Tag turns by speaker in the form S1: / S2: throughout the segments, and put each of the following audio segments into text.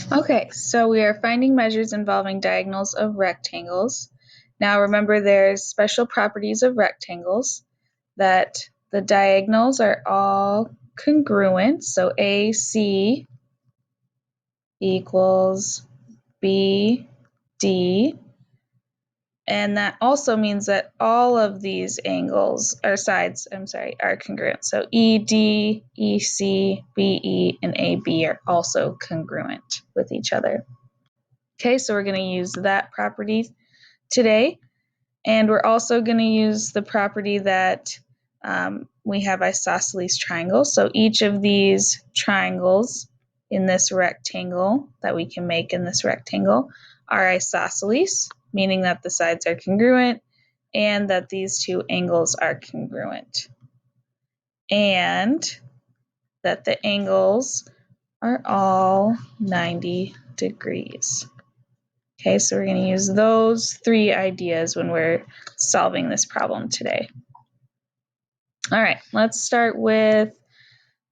S1: Okay, so we are finding measures involving diagonals of rectangles. Now remember there's special properties of rectangles that the diagonals are all congruent. So AC equals BD. And that also means that all of these angles, or sides, are congruent. So ED, EC, BE, and AB are also congruent with each other. Okay, so we're going to use that property today. And we're also going to use the property that we have isosceles triangles. So each of these triangles in this rectangle that we can make in this rectangle are isosceles, meaning that the sides are congruent and that these two angles are congruent. And that the angles are all 90 degrees. Okay, so we're going to use those three ideas when we're solving this problem today. All right, let's start with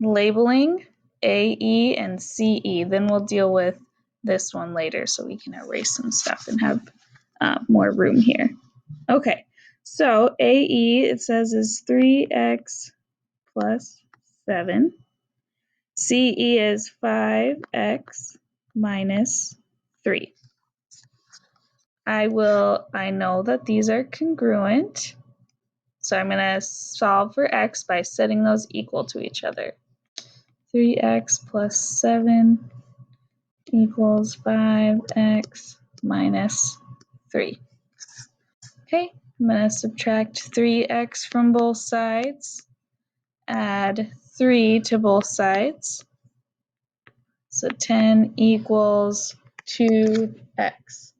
S1: labeling AE and CE. Then we'll deal with this one later so we can erase some stuff and have more room here. Okay, so AE, it says, is 3x plus 7. CE is 5x minus 3. I know that these are congruent, so I'm going to solve for x by setting those equal to each other. 3x plus 7 equals 5x minus 3. Okay, I'm going to subtract 3x from both sides, add 3 to both sides. So 10 equals 2x.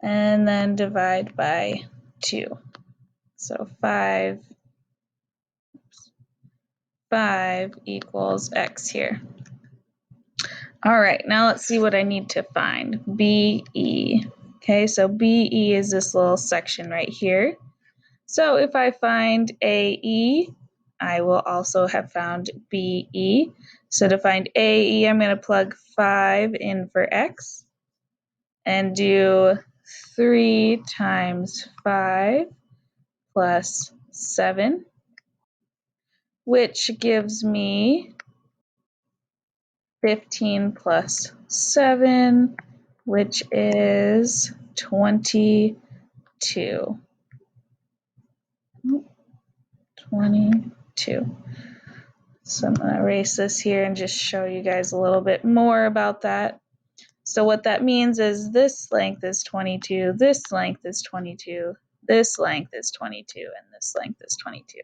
S1: And then divide by 2. So 5 equals x here. All right, now let's see what I need to find. BE. Okay, so BE is this little section right here. So if I find AE, I will also have found BE. So to find AE, I'm going to plug 5 in for x and do 3 times 5 plus 7, which gives me 15 plus 7, which is 22. 22. So I'm going to erase this here and just show you guys a little bit more about that. So what that means is this length is 22, this length is 22, this length is 22, and this length is 22.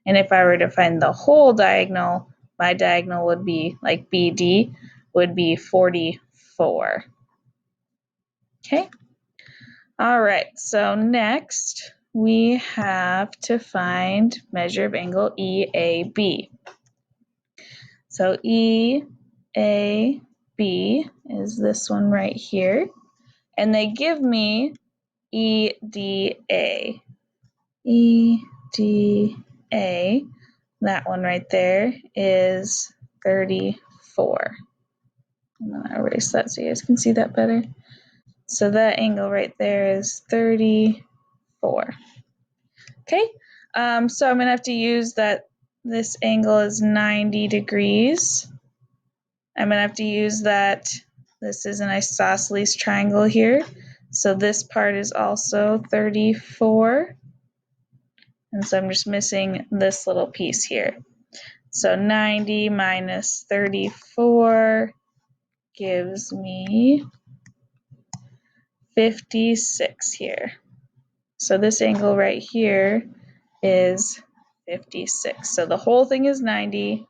S1: And if I were to find the whole diagonal, my diagonal would be, like BD, would be 44. Okay. All right, so next we have to find measure of angle EAB. So EAB is this one right here, and they give me EDA. EDA, that one right there, is 34. I'm going to erase that so you guys can see that better. So that angle right there is 34. Okay, so I'm going to have to use that this angle is 90 degrees. I'm going to have to use that this is an isosceles triangle here. So this part is also 34. And so I'm just missing this little piece here. So 90 minus 34 gives me 56 here. So this angle right here is 56. So the whole thing is 90.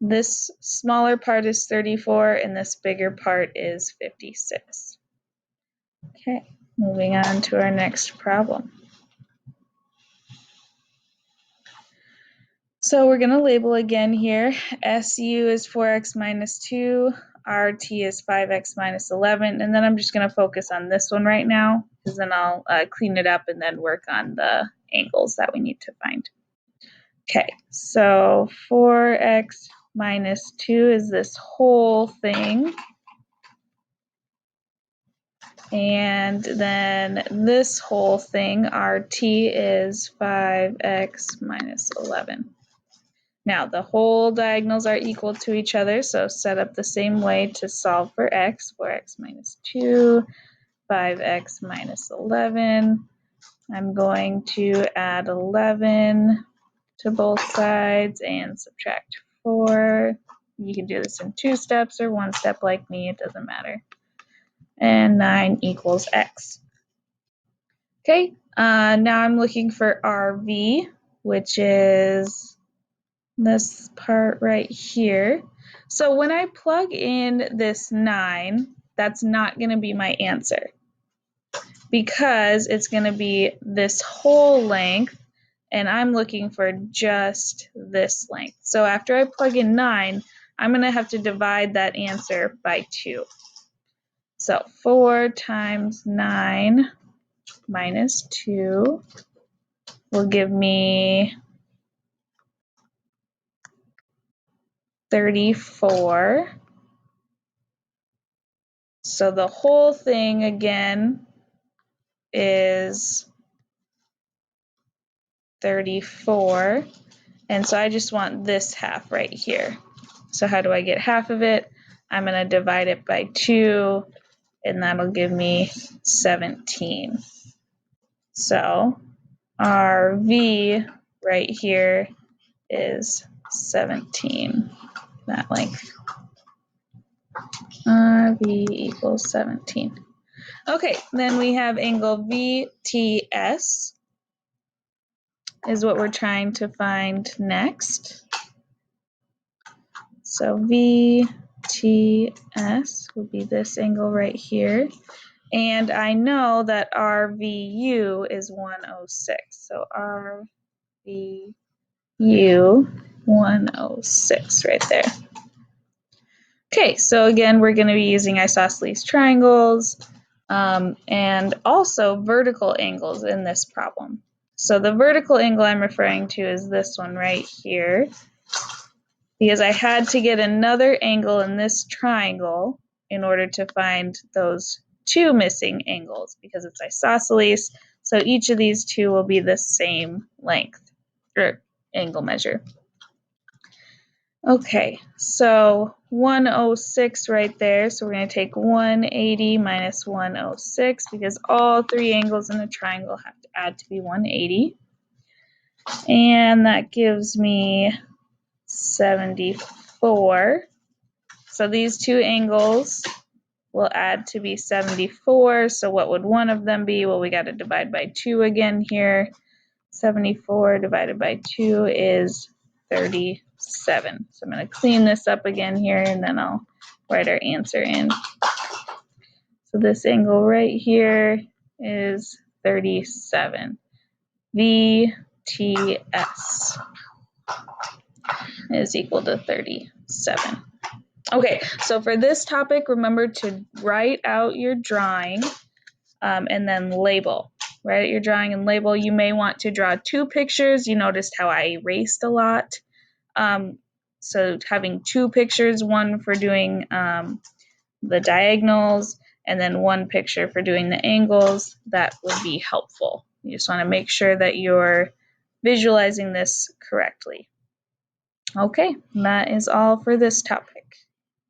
S1: This smaller part is 34, and this bigger part is 56. Okay, moving on to our next problem. So we're going to label again here. SU is 4x minus 2, RT is 5x minus 11, and then I'm just going to focus on this one right now, because then I'll clean it up and then work on the angles that we need to find. Okay, so 4x minus 2 is this whole thing. And then this whole thing, RT, is 5x minus 11. Now, the whole diagonals are equal to each other, so set up the same way to solve for x. 4x minus 2, 5x minus 11. I'm going to add 11 to both sides and subtract 4. You can do this in 2 steps or 1 step like me, it doesn't matter. And 9 equals x. Okay, now I'm looking for RV, which is this part right here. So when I plug in this 9, that's not going to be my answer because it's going to be this whole length, and I'm looking for just this length. So after I plug in 9, I'm going to have to divide that answer by 2. So 4 times 9 minus 2 will give me 34. So the whole thing again is 34. And so I just want this half right here. So how do I get half of it? I'm going to divide it by 2, and that'll give me 17. So our V right here is 17, that length. RV equals 17. Okay, then we have angle VTS is what we're trying to find next. So VTS would be this angle right here. And I know that RVU is 106. So RVU 106 right there. Okay, so again, we're going to be using isosceles triangles and also vertical angles in this problem. So the vertical angle I'm referring to is this one right here, because I had to get another angle in this triangle in order to find those 2 missing angles, because it's isosceles, so each of these 2 will be the same length or angle measure. Okay, so 106 right there, so we're going to take 180 minus 106 because all 3 angles in a triangle have to add to be 180. And that gives me 74. So these 2 angles will add to be 74. So what would one of them be? Well, we got to divide by 2 again here. 74 divided by 2 is 37. So I'm going to clean this up again here, and then I'll write our answer in. So this angle right here is 37. VTS is equal to 37. Okay, so for this topic, remember to write out your drawing and then label. Write out your drawing and label. You may want to draw 2 pictures. You noticed how I erased a lot. So having 2 pictures, one for doing the diagonals and then 1 picture for doing the angles, that would be helpful. You just want to make sure that you're visualizing this correctly. Okay, that is all for this topic.